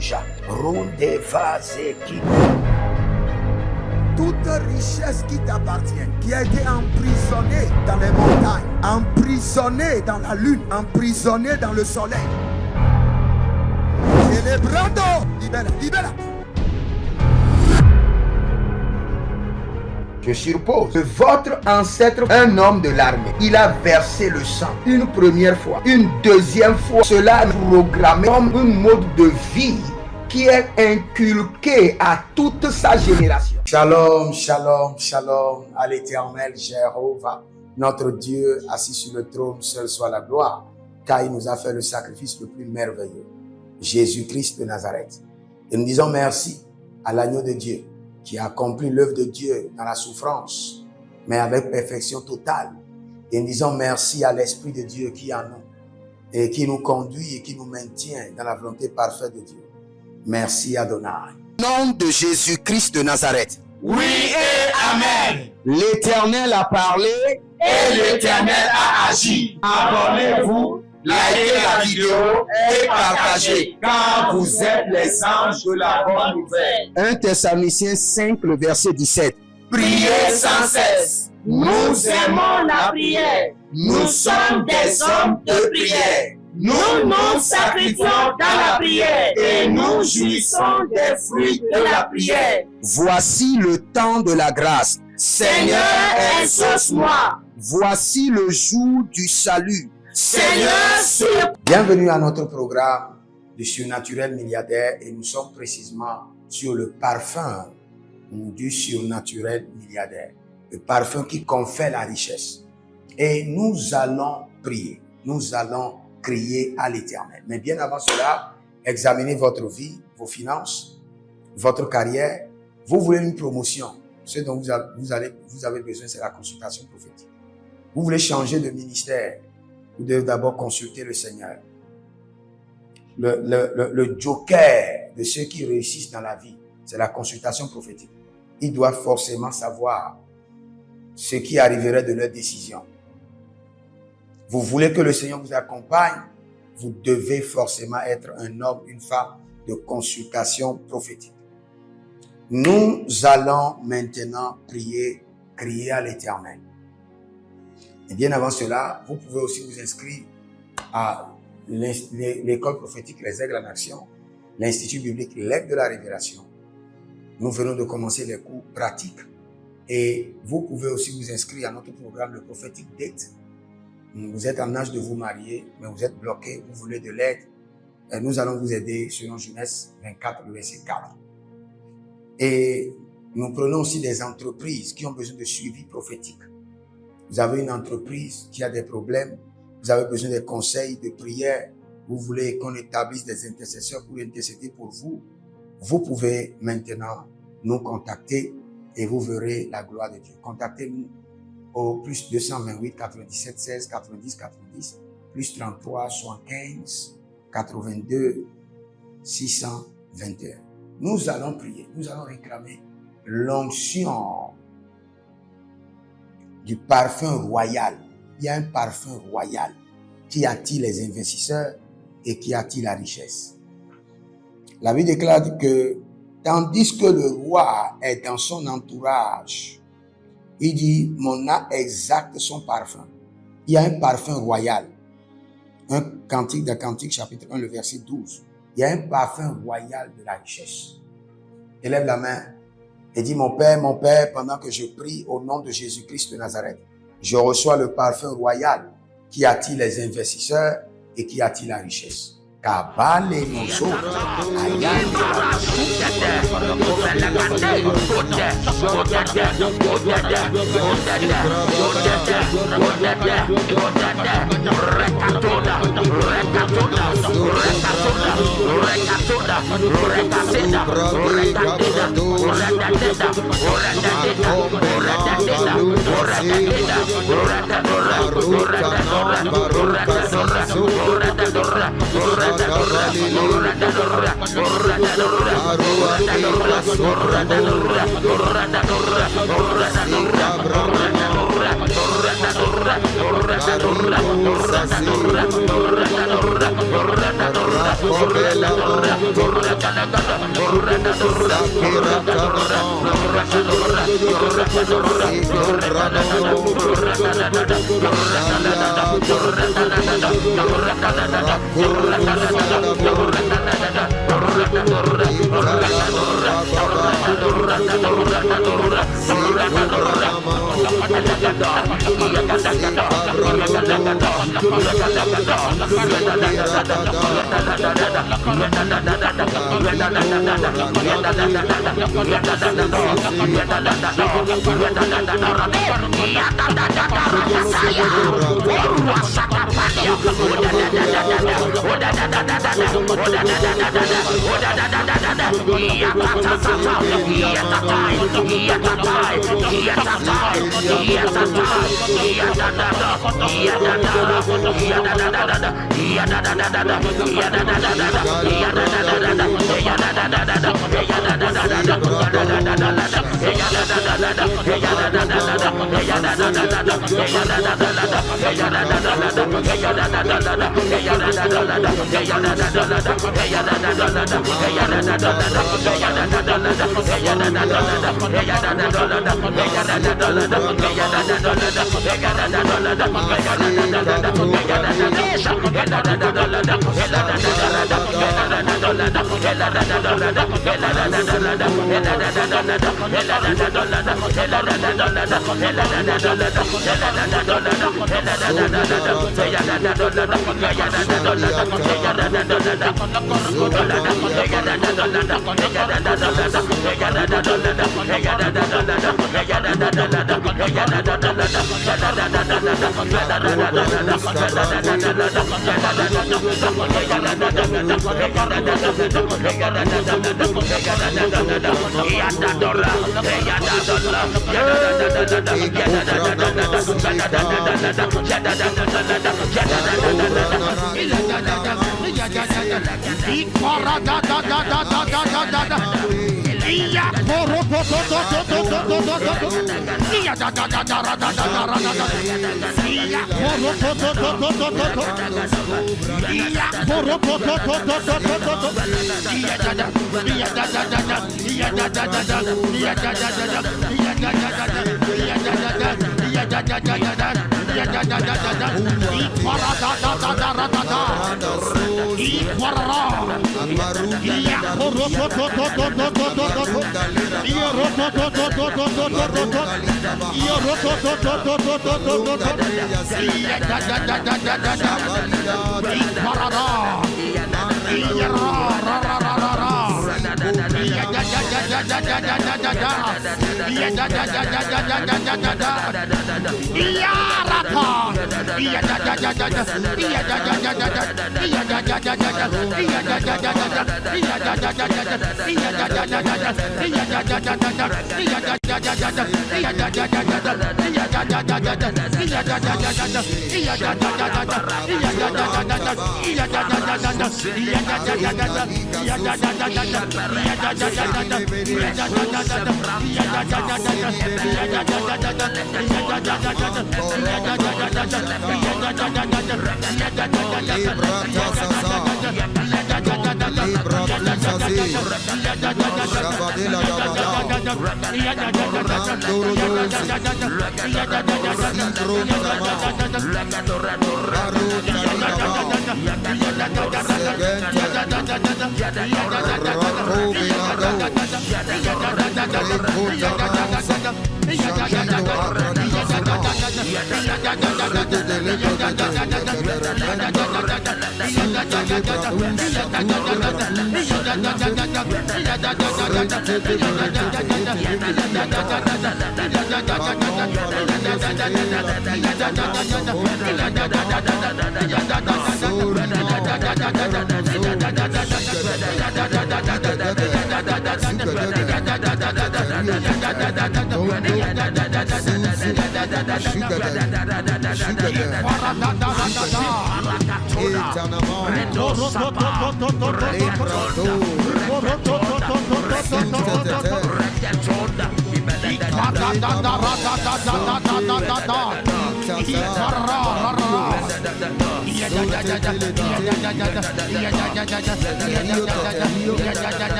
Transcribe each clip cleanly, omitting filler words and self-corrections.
Rouja, Ronde Vazeki. Toute richesse qui t'appartient, qui a été emprisonnée dans les montagnes, emprisonnée dans la lune, emprisonnée dans le soleil. Célébrando, libera. Je suppose que votre ancêtre, un homme de l'armée, il a versé le sang une première fois, une deuxième fois. Cela est programmé comme un mode de vie qui est inculqué à toute sa génération. Shalom, shalom, shalom à l'Éternel Jéhovah, notre Dieu assis sur le trône, seul soit la gloire, car il nous a fait le sacrifice le plus merveilleux, Jésus-Christ de Nazareth. Et nous disons merci à l'agneau de Dieu qui a accompli l'œuvre de Dieu dans la souffrance, mais avec perfection totale. Et nous disons merci à l'Esprit de Dieu qui est en nous et qui nous conduit et qui nous maintient dans la volonté parfaite de Dieu. Merci Adonai. Au nom de Jésus-Christ de Nazareth. Oui et Amen. L'Éternel a parlé et l'Éternel a agi. Abonnez-vous, likez la vidéo et partagez, car vous êtes les anges de la bonne nouvelle. 1 Thessaloniciens 5, le verset 17. Priez sans cesse. Nous aimons la prière. Nous sommes des hommes de prière. Nous nous sacrifions dans la prière et nous jouissons des fruits de la prière. Voici le temps de la grâce. Seigneur, exauce-moi. Voici le jour du salut. Seigneur, bienvenue à notre programme de surnaturel milliardaire et nous sommes précisément sur le parfum du surnaturel milliardaire. Le parfum qui confère la richesse. Et nous allons prier. Nous allons crier à l'Éternel. Mais bien avant cela, examinez votre vie, vos finances, votre carrière. Vous voulez une promotion. Ce dont vous avez besoin, c'est la consultation prophétique. Vous voulez changer de ministère. Vous devez d'abord consulter le Seigneur. Le joker de ceux qui réussissent dans la vie, c'est la consultation prophétique. Ils doivent forcément savoir ce qui arriverait de leur décision. Vous voulez que le Seigneur vous accompagne, vous devez forcément être un homme, une femme de consultation prophétique. Nous allons maintenant crier à l'Éternel. Et bien avant cela, vous pouvez aussi vous inscrire à l'école prophétique Les Aigles en Action, l'Institut biblique L'Aigle de la Révélation. Nous venons de commencer les cours pratiques et vous pouvez aussi vous inscrire à notre programme le prophétique Date. Vous êtes en âge de vous marier, mais vous êtes bloqué, vous voulez de l'aide. Nous allons vous aider selon Genèse 24, le verset 4. Et nous prenons aussi des entreprises qui ont besoin de suivi prophétique. Vous avez une entreprise qui a des problèmes, vous avez besoin de conseils, de prières, vous voulez qu'on établisse des intercesseurs pour intercéder pour vous. Vous pouvez maintenant nous contacter et vous verrez la gloire de Dieu. Contactez-nous au plus 228 97 16 90 90 plus 33 75 82 621. Nous allons prier, nous allons réclamer l'onction du parfum royal. Il y a un parfum royal qui attire les investisseurs et qui attire la richesse. La Bible déclare que tandis que le roi est dans son entourage, il dit, mon âme exalte son parfum. Il y a un parfum royal. Un cantique de Cantique, chapitre 1, le verset 12. Il y a un parfum royal de la richesse. Élève la main et dis, mon Père, pendant que je prie au nom de Jésus-Christ de Nazareth, je reçois le parfum royal qui attire les investisseurs et qui attire la richesse. Kabale Mozo,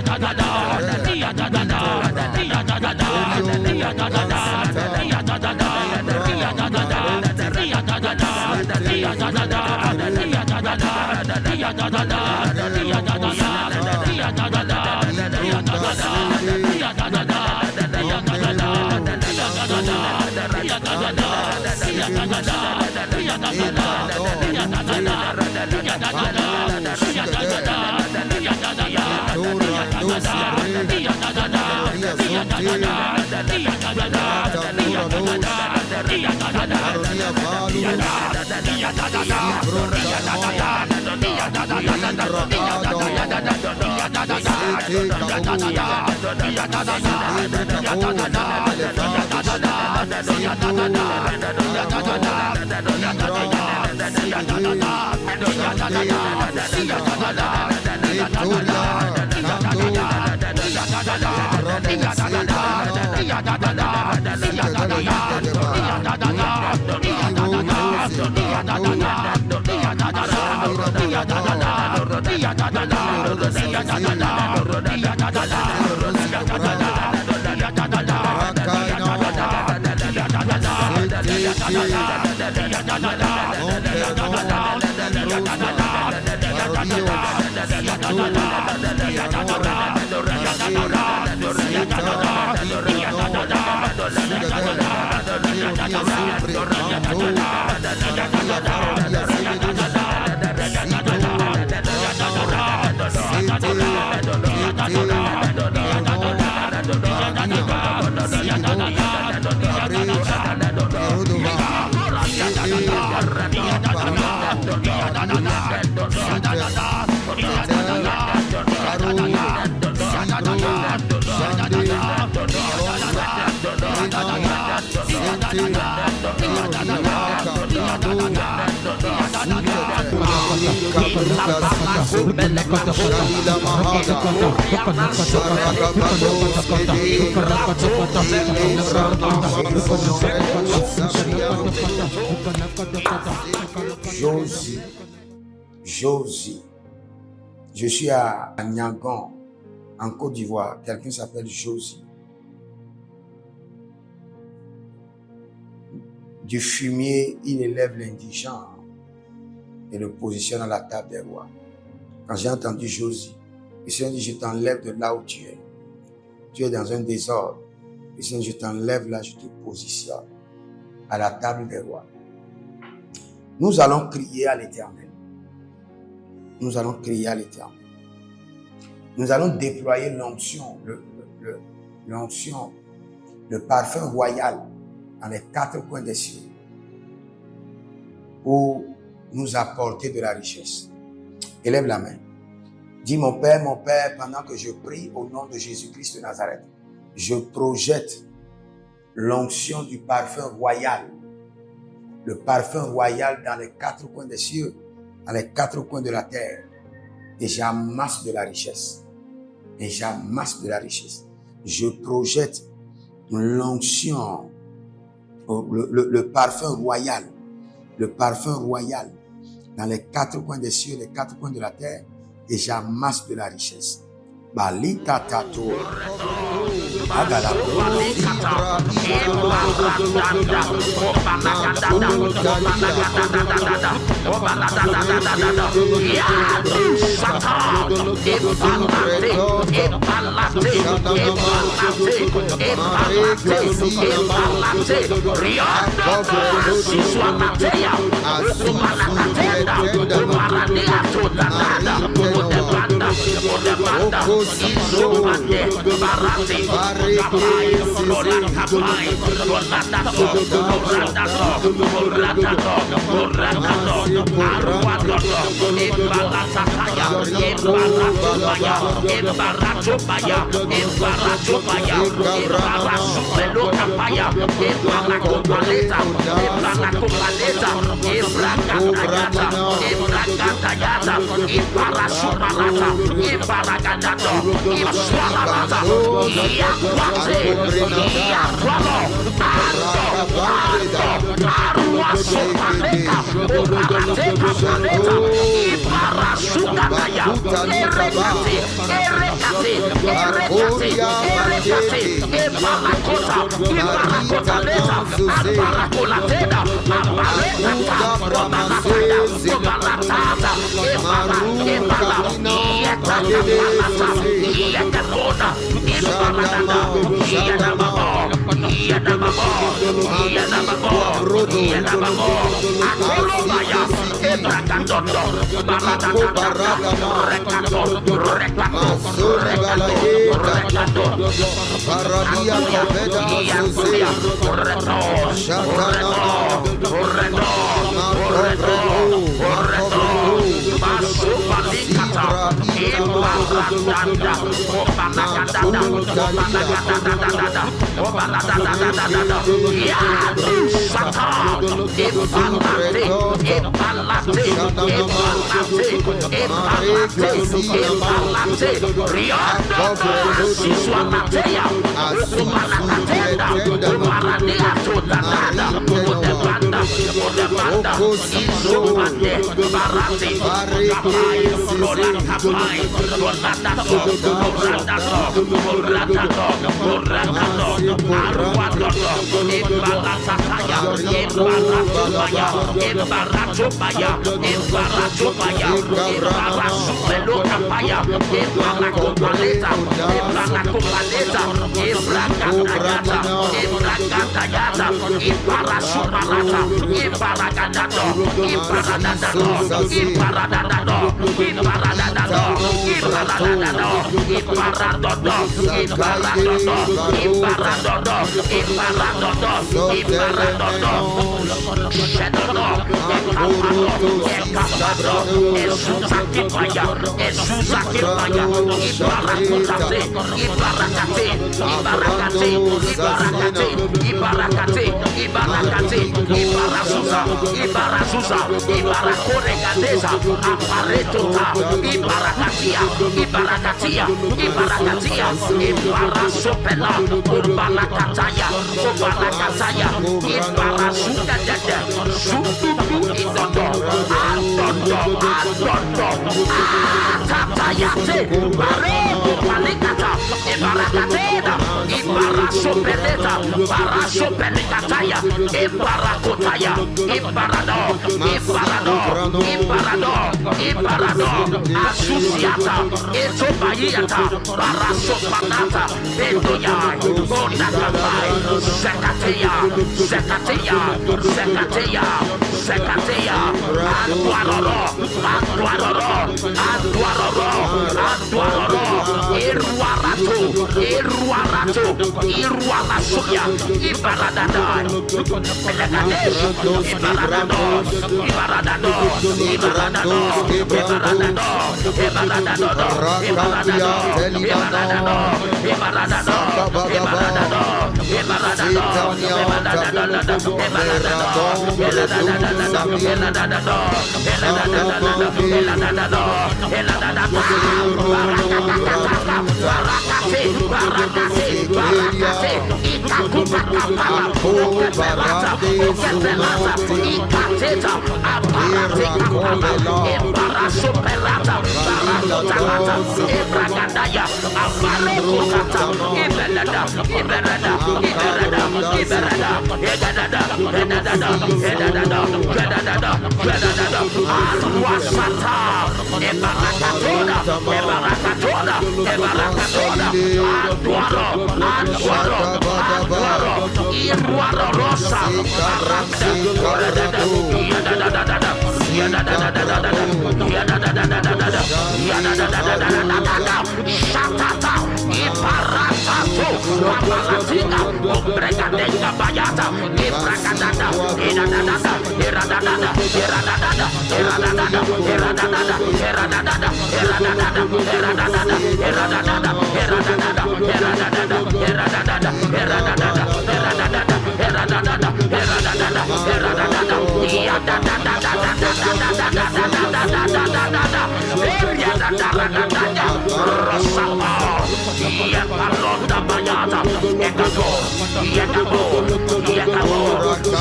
Da da da Josie. Je suis à Niagon, en Côte d'Ivoire. Quelqu'un s'appelle Josie. Du fumier, il élève l'indigent et le positionne à la table des rois. Quand j'ai entendu Josie, le Seigneur dit, je t'enlève de là où tu es. Tu es dans un désordre. Le Seigneur dit, je t'enlève là, je te positionne à la table des rois. Nous allons crier à l'Éternel. Nous allons crier à l'Éternel. Nous allons déployer l'onction, l'onction, le parfum royal dans les quatre coins des cieux pour nous apporter de la richesse. Élève la main. Dis, mon Père, pendant que je prie au nom de Jésus-Christ de Nazareth, je projette l'onction du parfum royal, le parfum royal dans les quatre coins des cieux, dans les quatre coins de la terre, et j'amasse de la richesse. Et j'amasse de la richesse. Je projette l'onction, le parfum royal dans les quatre coins des cieux, les quatre coins de la terre, et j'amasse de la richesse. Balika tato. Agala. Barasukataya, Erekate, Erekate, Erekate, Erekate, Ebarakota, Ibarakota Leta, Abarakolateda, Abarekata, Robalataya, Robalatata, Ebara, Ebara, Yetata, Yetata, Ibaradada, Yedababo, Yedababo, Yedababo, Yedababo, Akolobaya, Ebrakadodo, Baradada, Rekato, Rekato, Rekato, Paradia Copeda José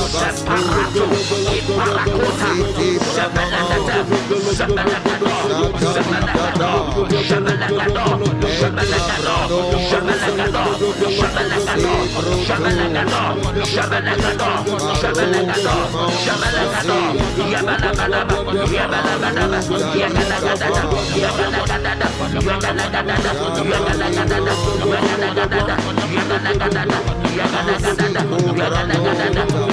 Separato, Iparakota, Sebelekete, Sebelekado, Sebelekado, Sebelekado, Sebelekado, Sebelekado, Sebelekado, Sebelekado, Sebelekado, Sebelekado, Sebelekado, Yabalabadaba, Yabalabadaba, Yabalabadaba, Yabalabadaba, Yabalabadaba, Yabalabadaba, Yabalabadaba,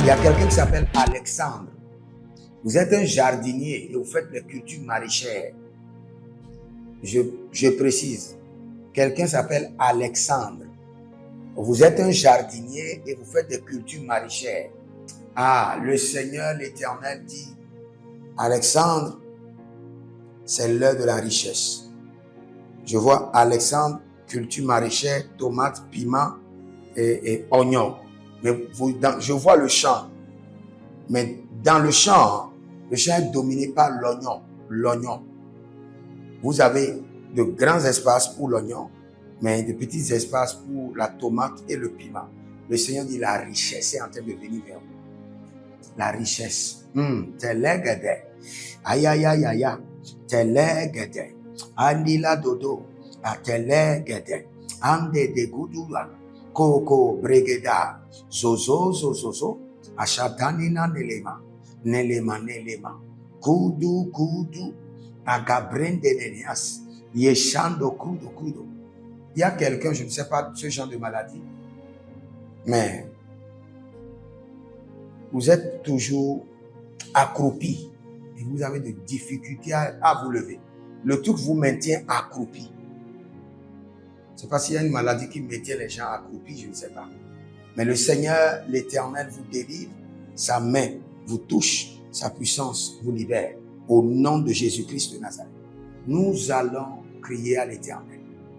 Il y a quelqu'un qui s'appelle Alexandre. Vous êtes un jardinier et vous faites des cultures maraîchères. Je précise, quelqu'un s'appelle Alexandre. Vous êtes un jardinier et vous faites des cultures maraîchères. Ah, le Seigneur, l'Éternel dit, Alexandre, c'est l'heure de la richesse. Je vois Alexandre, culture maraîchère, tomates, piments et oignons. Mais je vois le champ. Mais dans le champ est dominé par l'oignon. Vous avez de grands espaces pour l'oignon, mais de petits espaces pour la tomate et le piment. Le Seigneur dit la richesse est en train de venir vers vous. La richesse. Telegede. Aïe, aïe, aïe, aïe. Telegede. Andila dodo. Telegede. Ande de gudula. Koko bregeda. Zozo. Ashatanina nelema. Nelema. Kudu. Agabrende nenias. Yeshando kudo. Il y a quelqu'un, je ne sais pas ce genre de maladie, mais vous êtes toujours accroupi et vous avez des difficultés à vous lever. Le truc vous maintient accroupi. Je ne sais pas s'il y a une maladie qui maintient les gens accroupis, je ne sais pas. Mais le Seigneur, l'Éternel, vous délivre, sa main vous touche, sa puissance vous libère. Au nom de Jésus-Christ de Nazareth, nous allons crier à l'Éternel.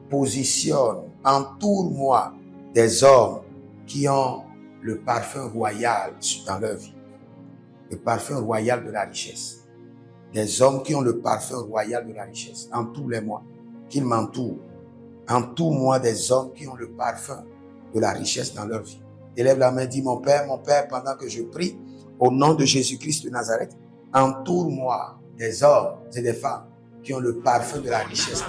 Positionne, entoure-moi des hommes qui ont le parfum royal dans leur vie. Le parfum royal de la richesse. Des hommes qui ont le parfum royal de la richesse. Entoure-les-moi, qu'ils m'entourent. Entoure-moi des hommes qui ont le parfum de la richesse dans leur vie. Élève la main, dis mon Père, pendant que je prie, au nom de Jésus-Christ de Nazareth, entoure-moi des hommes et des femmes qui ont le parfum de la richesse.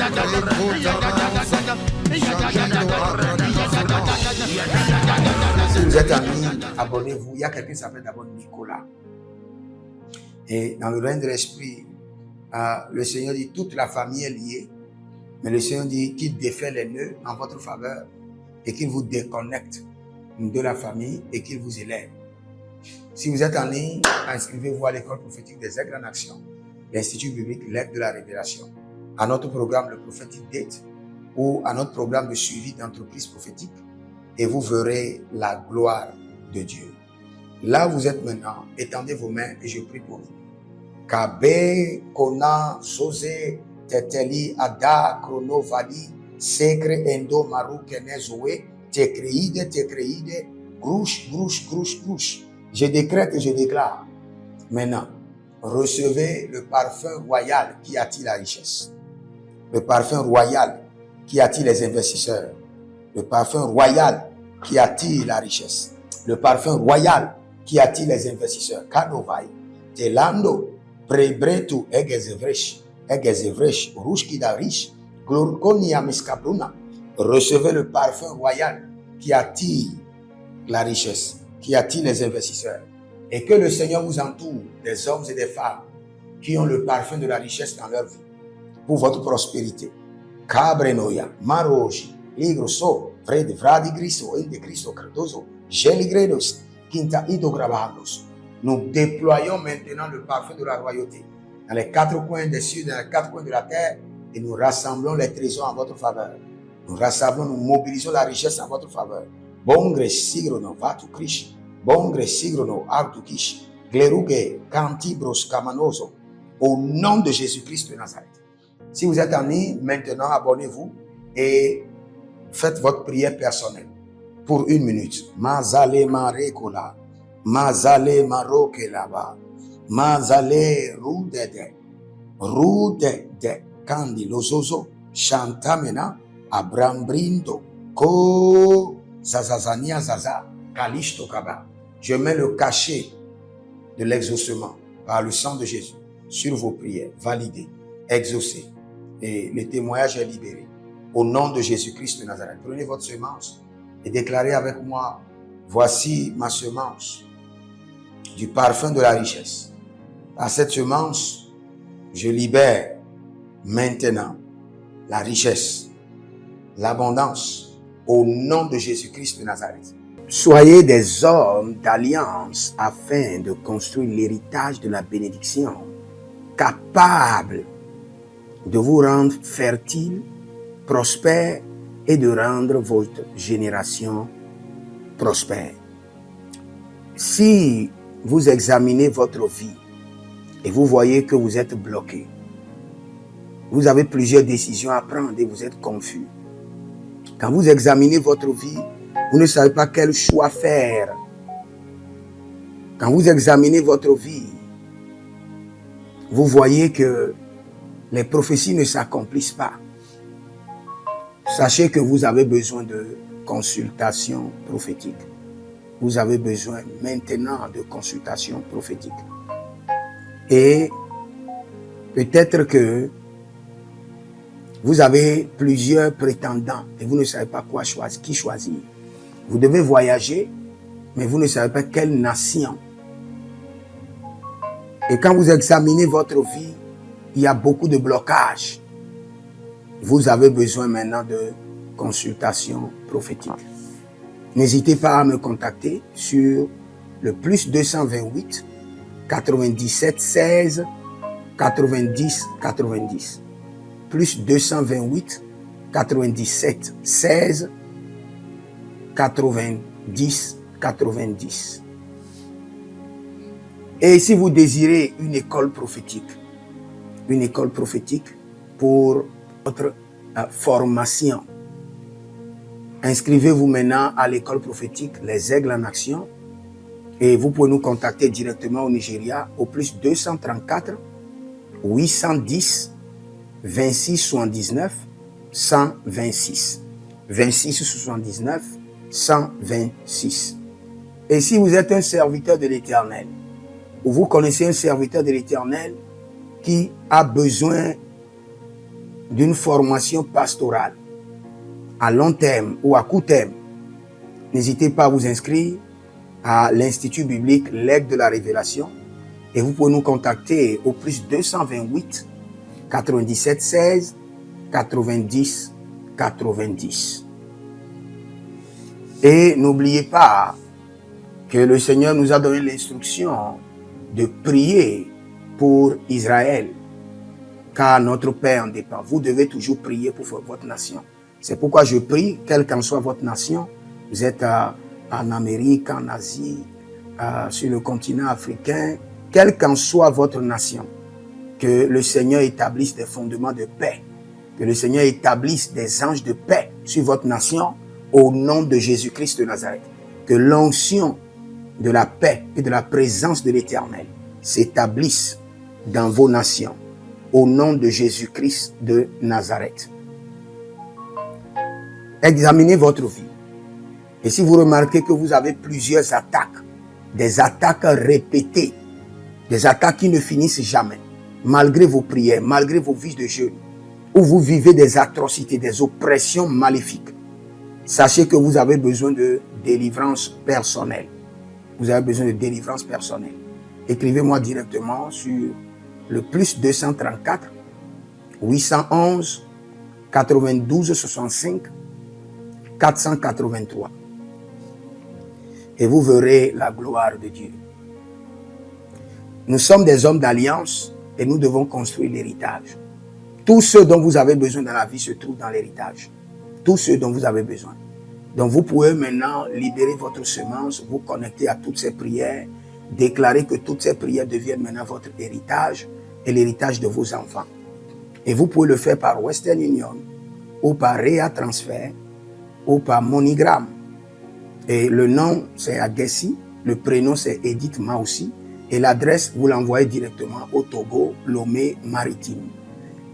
Si vous êtes amis, abonnez-vous. Il y a quelqu'un qui s'appelle d'abord Nicolas. Et dans le règne de l'esprit, le Seigneur dit toute la famille est liée. Mais le Seigneur dit qu'il défait les nœuds en votre faveur et qu'il vous déconnecte de la famille et qu'il vous élève. Si vous êtes en ligne, inscrivez-vous à l'école prophétique des Aigles en Action, l'Institut biblique L'Aigle de la Révélation, à notre programme le Prophetic Date ou à notre programme de suivi d'entreprise prophétique et vous verrez la gloire de Dieu. Là où vous êtes maintenant, étendez vos mains et je prie pour vous. Kabe, Kona, Zosé, Teteli, Ada, Chrono, Vali, Secre, Endo, Maru, Kenezoé, Tekreide, Grouche, Grouche, Grouche, Grouche. Je décrète et je déclare. Maintenant, recevez le parfum royal qui attire la richesse. Le parfum royal qui attire les investisseurs. Le parfum royal qui attire la richesse. Le parfum royal qui attire les investisseurs. Kanovai, Telando, Prebretu, Egezevresh, Rouge qui riche, Glorkonia Miskabruna. Recevez le parfum royal qui attire la richesse, qui attire les investisseurs. Et que le Seigneur vous entoure des hommes et des femmes qui ont le parfum de la richesse dans leur vie pour votre prospérité. Cabrenoia, Maroji, Ligroso, Fred, Vradi Griso, Inde Cristo Credoso, Geligredos, Quinta Ido Grabahandos. Nous déployons maintenant le parfum de la royauté dans les quatre coins des cieux, dans les quatre coins de la terre, et nous rassemblons les trésors en votre faveur. Nous rassemblons, nous mobilisons la richesse en votre faveur. Bongre sigrono vatu krish, bongre sigrono artu kish, gleruge cantibros camanoso, au nom de Jésus-Christ de Nazareth. Si vous êtes en ligne, maintenant abonnez-vous et faites votre prière personnelle pour 1 minute. Mazale marekola, mazale marokelaba, mazale rudede, rudede, candilososo, chantamena, abrambrindo, ko zazazania zaza, kalishto kaba. Je mets le cachet de l'exaucement par le sang de Jésus sur vos prières, validées, exaucées. Et le témoignage est libéré. Au nom de Jésus-Christ de Nazareth. Prenez votre semence et déclarez avec moi, voici ma semence du parfum de la richesse. Par cette semence, je libère maintenant la richesse, l'abondance, au nom de Jésus-Christ de Nazareth. Soyez des hommes d'alliance afin de construire l'héritage de la bénédiction, capables de vous rendre fertile, prospère et de rendre votre génération prospère. Si vous examinez votre vie et vous voyez que vous êtes bloqué, vous avez plusieurs décisions à prendre et vous êtes confus. Quand vous examinez votre vie, vous ne savez pas quel choix faire. Quand vous examinez votre vie, vous voyez que les prophéties ne s'accomplissent pas. Sachez que vous avez besoin de consultation prophétique. Vous avez besoin maintenant de consultation prophétique. Et peut-être que vous avez plusieurs prétendants et vous ne savez pas qui choisir. Vous devez voyager, mais vous ne savez pas quelle nation. Et quand vous examinez votre vie, il y a beaucoup de blocages. Vous avez besoin maintenant de consultation prophétique. N'hésitez pas à me contacter sur le plus 228 97 16 90 90. Plus 228 97 16 90 90. Et si vous désirez une école prophétique pour votre formation, inscrivez-vous maintenant à l'école prophétique Les Aigles en Action et vous pouvez nous contacter directement au Nigeria au plus 234 810 26 79 126. 26 79 126. Et si vous êtes un serviteur de l'Éternel, ou vous connaissez un serviteur de l'Éternel qui a besoin d'une formation pastorale à long terme ou à court terme, n'hésitez pas à vous inscrire à l'Institut biblique L'Aigle de la Révélation et vous pouvez nous contacter au plus 228 97 16 90 90. Et n'oubliez pas que le Seigneur nous a donné l'instruction de prier pour Israël, car notre paix en dépend. Vous devez toujours prier pour votre nation. C'est pourquoi je prie, quelle qu'en soit votre nation, vous êtes en Amérique, en Asie, sur le continent africain, quelle qu'en soit votre nation, que le Seigneur établisse des fondements de paix, que le Seigneur établisse des anges de paix sur votre nation au nom de Jésus-Christ de Nazareth. Que l'onction de la paix et de la présence de l'Éternel s'établisse dans vos nations au nom de Jésus-Christ de Nazareth. Examinez votre vie. Et si vous remarquez que vous avez plusieurs attaques, des attaques répétées, des attaques qui ne finissent jamais, malgré vos prières, malgré vos vies de jeûne, où vous vivez des atrocités, des oppressions maléfiques, sachez que vous avez besoin de délivrance personnelle. Vous avez besoin de délivrance personnelle. Écrivez-moi directement sur le plus 234 811 92 65 483. Et vous verrez la gloire de Dieu. Nous sommes des hommes d'alliance et nous devons construire l'héritage. Tout ce dont vous avez besoin dans la vie se trouve dans l'héritage. Tout ce dont vous avez besoin. Donc vous pouvez maintenant libérer votre semence, vous connecter à toutes ces prières, déclarer que toutes ces prières deviennent maintenant votre héritage et l'héritage de vos enfants. Et vous pouvez le faire par Western Union ou par Rea Transfer ou par MoneyGram. Et le nom c'est Agessi, le prénom c'est Edith Maussi et l'adresse vous l'envoyez directement au Togo, Lomé Maritime.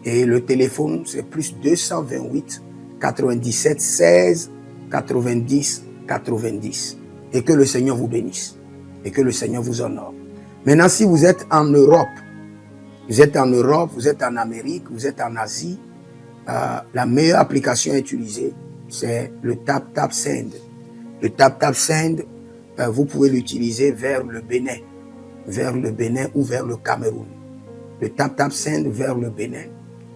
Et le téléphone c'est plus 228 97 16 90 90. Et que le Seigneur vous bénisse. Et que le Seigneur vous honore. Maintenant, si vous êtes en Europe, vous êtes en Amérique, vous êtes en Asie, la meilleure application à utiliser, c'est le TapTapSend. Le TapTapSend, vous pouvez l'utiliser vers le Bénin ou vers le Cameroun. Le TapTapSend vers le Bénin.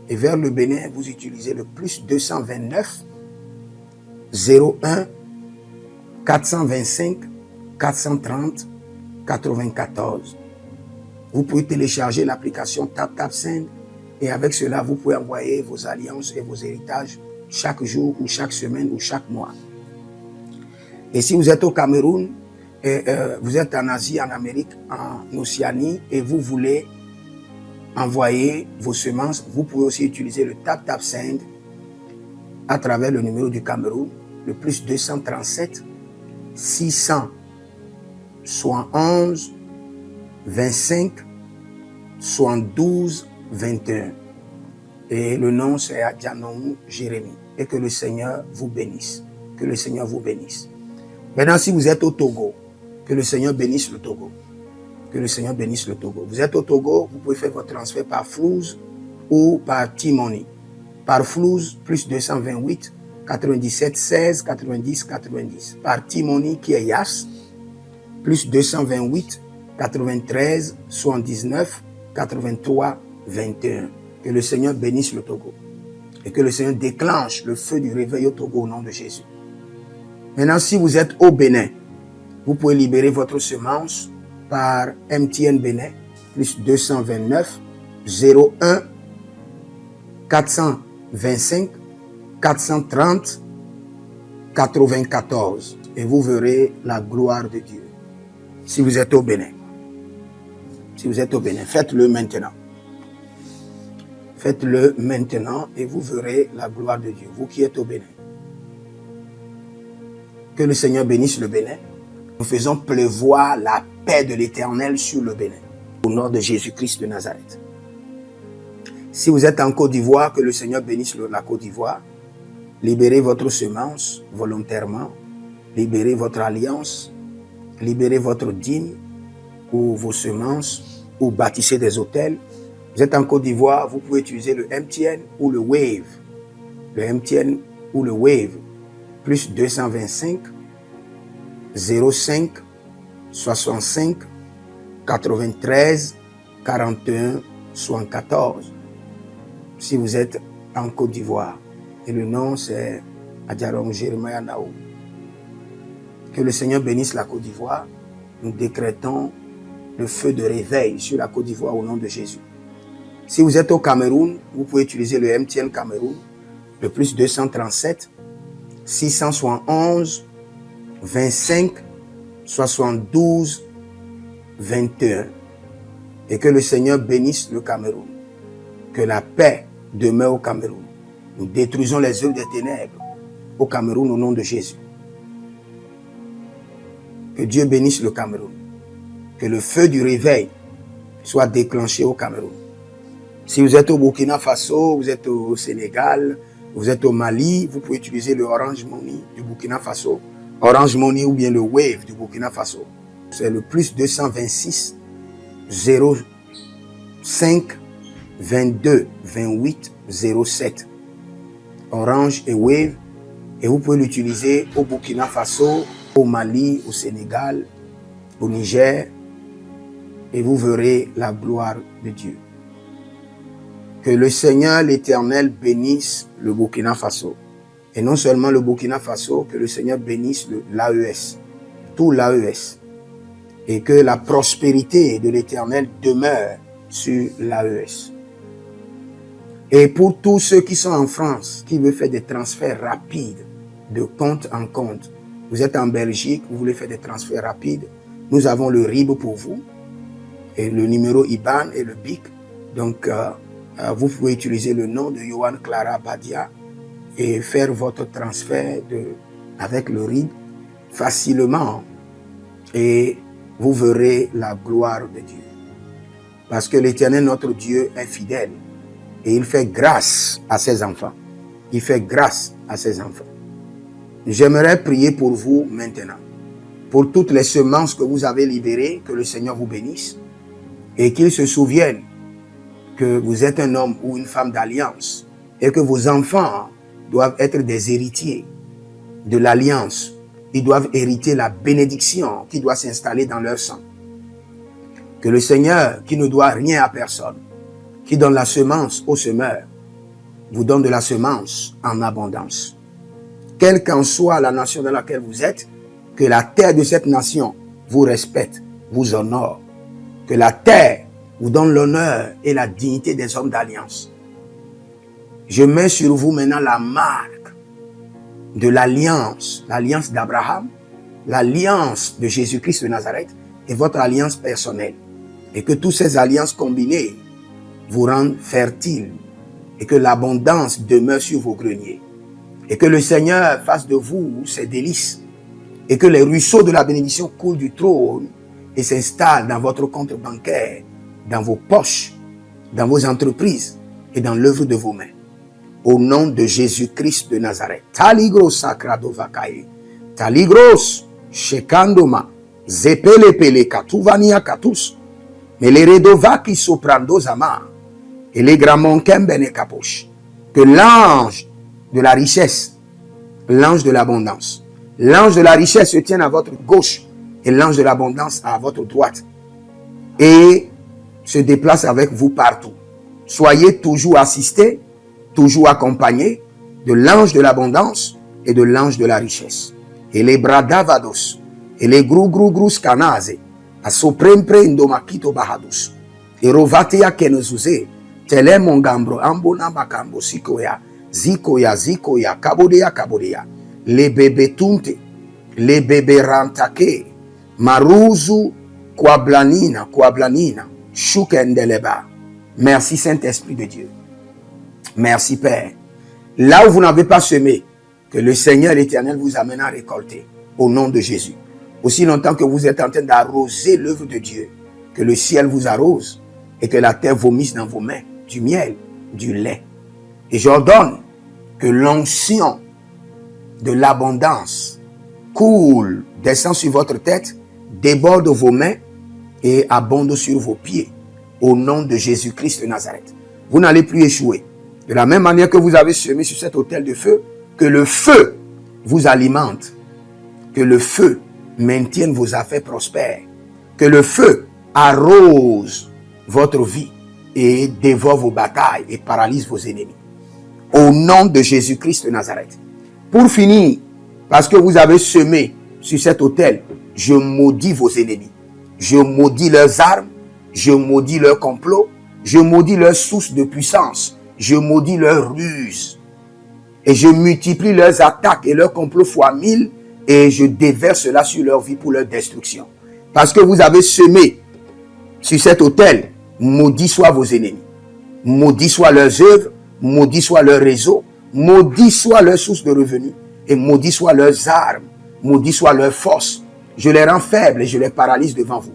Et vers le Bénin, vous utilisez le plus 229 01 425 430 94. Vous pouvez télécharger l'application TapTapSend et avec cela, vous pouvez envoyer vos alliances et vos héritages chaque jour ou chaque semaine ou chaque mois. Et si vous êtes au Cameroun, vous êtes en Asie, en Amérique, en Océanie et vous voulez envoyer vos semences, vous pouvez aussi utiliser le TapTapSend à travers le numéro du Cameroun, le plus 237 671 25 72 21. Et le nom c'est Adjanou Jérémie. Et que le Seigneur vous bénisse. Que le Seigneur vous bénisse. Maintenant, si vous êtes au Togo, que le Seigneur bénisse le Togo. Que le Seigneur bénisse le Togo. Vous êtes au Togo, vous pouvez faire votre transfert par Flouz ou par T-Money. Par Flouz, plus 228 97 16 90 90. Par T-Money qui est Yas, plus 228 93 79 83 21. Que le Seigneur bénisse le Togo. Et que le Seigneur déclenche le feu du réveil au Togo au nom de Jésus. Maintenant, si vous êtes au Bénin, vous pouvez libérer votre semence par MTN Bénin, plus 229 01 425 430 94. Et vous verrez la gloire de Dieu. Si vous êtes au Bénin. Si vous êtes au Bénin, faites-le maintenant. Faites-le maintenant et vous verrez la gloire de Dieu. Vous qui êtes au Bénin. Que le Seigneur bénisse le Bénin. Nous faisons pleuvoir la paix de l'Éternel sur le Bénin. Au nom de Jésus-Christ de Nazareth. Si vous êtes en Côte d'Ivoire, que le Seigneur bénisse la Côte d'Ivoire. Libérez votre semence volontairement. Libérez votre alliance. Libérez votre dîme ou vos semences ou bâtissez des hôtels. Vous êtes en Côte d'Ivoire, vous pouvez utiliser le MTN ou le Wave. Le MTN ou le Wave, plus 225 05 65 93 41 74. Si vous êtes en Côte d'Ivoire. Et le nom, c'est Adjarom Jeremiah Naou. Que le Seigneur bénisse la Côte d'Ivoire. Nous décrétons le feu de réveil sur la Côte d'Ivoire au nom de Jésus. Si vous êtes au Cameroun, vous pouvez utiliser le MTN Cameroun, le plus 237 671 25 72 21. Et que le Seigneur bénisse le Cameroun. Que la paix demeure au Cameroun. Nous détruisons les œuvres des ténèbres au Cameroun au nom de Jésus. Que Dieu bénisse le Cameroun. Que le feu du réveil soit déclenché au Cameroun. Si vous êtes au Burkina Faso, vous êtes au Sénégal, vous êtes au Mali, vous pouvez utiliser le Orange Money du Burkina Faso, Orange Money ou bien le Wave du Burkina Faso. C'est le plus 226 05 22 28 07. Orange et Wave. Et vous pouvez l'utiliser au Burkina Faso, au Mali, au Sénégal, au Niger. Et vous verrez la gloire de Dieu. Que le Seigneur l'Éternel bénisse le Burkina Faso. Et non seulement le Burkina Faso, que le Seigneur bénisse l'AES, tout l'AES. Et que la prospérité de l'Éternel demeure sur l'AES. Et pour tous ceux qui sont en France, qui veulent faire des transferts rapides de compte en compte, vous êtes en Belgique, vous voulez faire des transferts rapides, nous avons le RIB pour vous, et le numéro IBAN et le BIC. Donc, vous pouvez utiliser le nom de Johan Clara Badia et faire votre transfert avec le RIB facilement. Et vous verrez la gloire de Dieu. Parce que l'Éternel, notre Dieu, est fidèle. Et il fait grâce à ses enfants. Il fait grâce à ses enfants. J'aimerais prier pour vous maintenant. Pour toutes les semences que vous avez libérées, que le Seigneur vous bénisse. Et qu'il se souvienne que vous êtes un homme ou une femme d'alliance. Et que vos enfants doivent être des héritiers de l'alliance. Ils doivent hériter la bénédiction qui doit s'installer dans leur sang. Que le Seigneur, qui ne doit rien à personne, qui donne la semence au semeur, vous donne de la semence en abondance. Quelle qu'en soit la nation dans laquelle vous êtes, que la terre de cette nation vous respecte, vous honore. Que la terre vous donne l'honneur et la dignité des hommes d'alliance. Je mets sur vous maintenant la marque de l'alliance d'Abraham, l'alliance de Jésus-Christ de Nazareth et votre alliance personnelle. Et que toutes ces alliances combinées vous rendent fertiles et que l'abondance demeure sur vos greniers. Et que le Seigneur fasse de vous ses délices et que les ruisseaux de la bénédiction coulent du trône et s'installent dans votre compte bancaire, dans vos poches, dans vos entreprises et dans l'œuvre de vos mains. Au nom de Jésus-Christ de Nazareth. Taligros sacrado vakae. Taligros shekandoma. Zepelepele katuvania katus. Meleredova ki soprando zama. Et les gramons kembene kaposh. Que l'ange de la richesse, l'ange de l'abondance, l'ange de la richesse se tienne à votre gauche et l'ange de l'abondance à votre droite. Et se déplace avec vous partout. Soyez toujours assistés, toujours accompagné de l'ange de l'abondance et de l'ange de la richesse. Et les bradavados, et les grou scanase, a soprempre indomakito bahadus, et rovatea kenezuze, tele mongambro ambona bakambo sikoya, zikoya, kabodea, les bébés tunte, les bébés rantake, maruzu, kwablanina, shukendeleba. Merci Saint-Esprit de Dieu. Merci Père. Là où vous n'avez pas semé, que le Seigneur l'Éternel vous amène à récolter. Au nom de Jésus. Aussi longtemps que vous êtes en train d'arroser l'œuvre de Dieu, que le ciel vous arrose et que la terre vomisse dans vos mains du miel, du lait. Et j'ordonne que l'onction de l'abondance coule, descend sur votre tête, déborde vos mains et abonde sur vos pieds. au nom de Jésus-Christ de Nazareth. Vous n'allez plus échouer. De la même manière que vous avez semé sur cet autel de feu, que le feu vous alimente, que le feu maintienne vos affaires prospères, que le feu arrose votre vie et dévore vos batailles et paralyse vos ennemis. Au nom de Jésus-Christ de Nazareth. Pour finir, parce que vous avez semé sur cet autel, je maudis vos ennemis. Je maudis leurs armes, je maudis leurs complots, je maudis leurs sources de puissance, je maudis leurs ruses. Et je multiplie leurs attaques et leurs complots fois 1000 et je déverse cela sur leur vie pour leur destruction. Parce que vous avez semé sur cet autel, maudit soient vos ennemis, maudit soient leurs œuvres, maudit soit leur réseau, maudit soit leur source de revenus et maudit soit leurs armes, maudit soit leur force. Je les rends faibles et je les paralyse devant vous.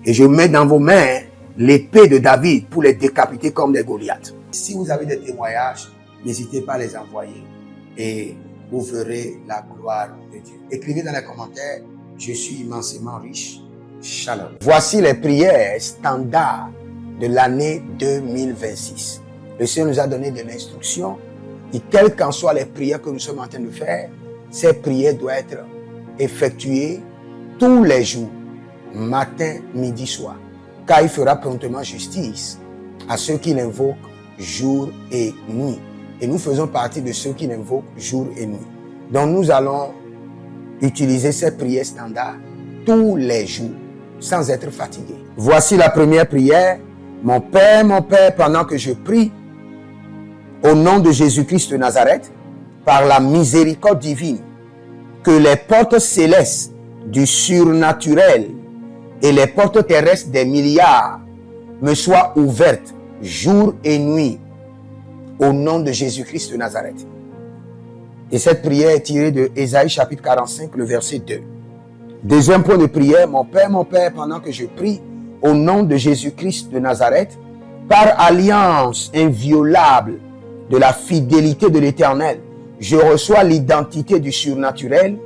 Et je mets dans vos mains l'épée de David pour les décapiter comme des Goliaths. Si vous avez des témoignages, n'hésitez pas à les envoyer et vous verrez la gloire de Dieu. Écrivez dans les commentaires, je suis immensément riche. Shalom. Voici les prières standards de l'année 2026. Le Seigneur nous a donné de l'instruction et quelles qu'en soient les prières que nous sommes en train de faire, ces prières doivent être effectuées tous les jours, matin, midi, soir. Car il fera promptement justice à ceux qui l'invoquent jour et nuit. Et nous faisons partie de ceux qui l'invoquent jour et nuit. Donc nous allons utiliser ces prières standards tous les jours, sans être fatigués. Voici la première prière. Mon Père, pendant que je prie, au nom de Jésus-Christ de Nazareth, par la miséricorde divine, que les portes célestes du surnaturel et les portes terrestres des milliards me soient ouvertes jour et nuit, au nom de Jésus-Christ de Nazareth. Et cette prière est tirée de Ésaïe chapitre 45, le verset 2. Deuxième point de prière, mon Père, pendant que je prie, au nom de Jésus-Christ de Nazareth, par alliance inviolable de la fidélité de l'Éternel, je reçois l'identité du surnaturel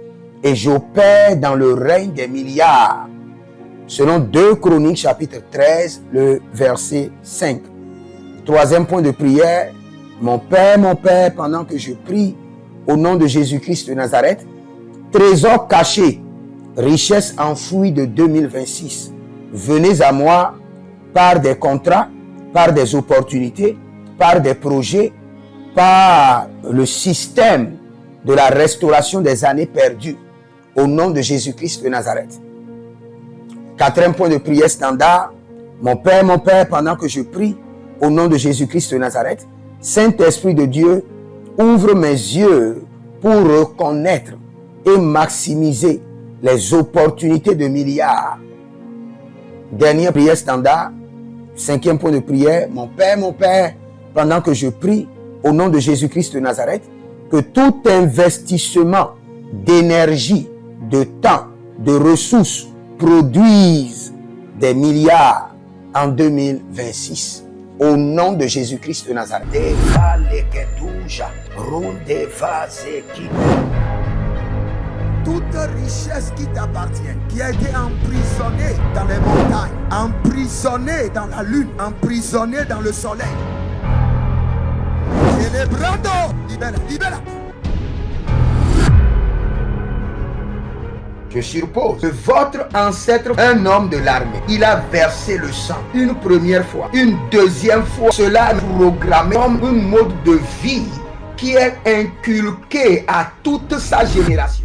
et j'opère dans le règne des milliards. Selon 2 Chroniques chapitre 13, le verset 5. Troisième point de prière, mon Père, pendant que je prie, au nom de Jésus-Christ de Nazareth, trésor caché, richesse enfouie de 2026, venez à moi par des contrats, par des opportunités, par des projets, par le système de la restauration des années perdues, au nom de Jésus-Christ de Nazareth. Quatrième point de prière standard, mon Père, pendant que je prie, au nom de Jésus-Christ de Nazareth, Saint-Esprit de Dieu, ouvre mes yeux pour reconnaître et maximiser les opportunités de milliards. Dernière prière standard, cinquième point de prière, mon Père, pendant que je prie, au nom de Jésus-Christ de Nazareth, que tout investissement d'énergie, de temps, de ressources produise des milliards en 2026. Au nom de Jésus-Christ de Nazareth. Toute richesse qui t'appartient, qui a été emprisonnée dans les montagnes, emprisonnée dans la lune, emprisonnée dans le soleil. Célébrando, libera. Je suppose que votre ancêtre, un homme de l'armée, il a versé le sang une première fois, une deuxième fois. Cela est programmé comme un mode de vie qui est inculqué à toute sa génération.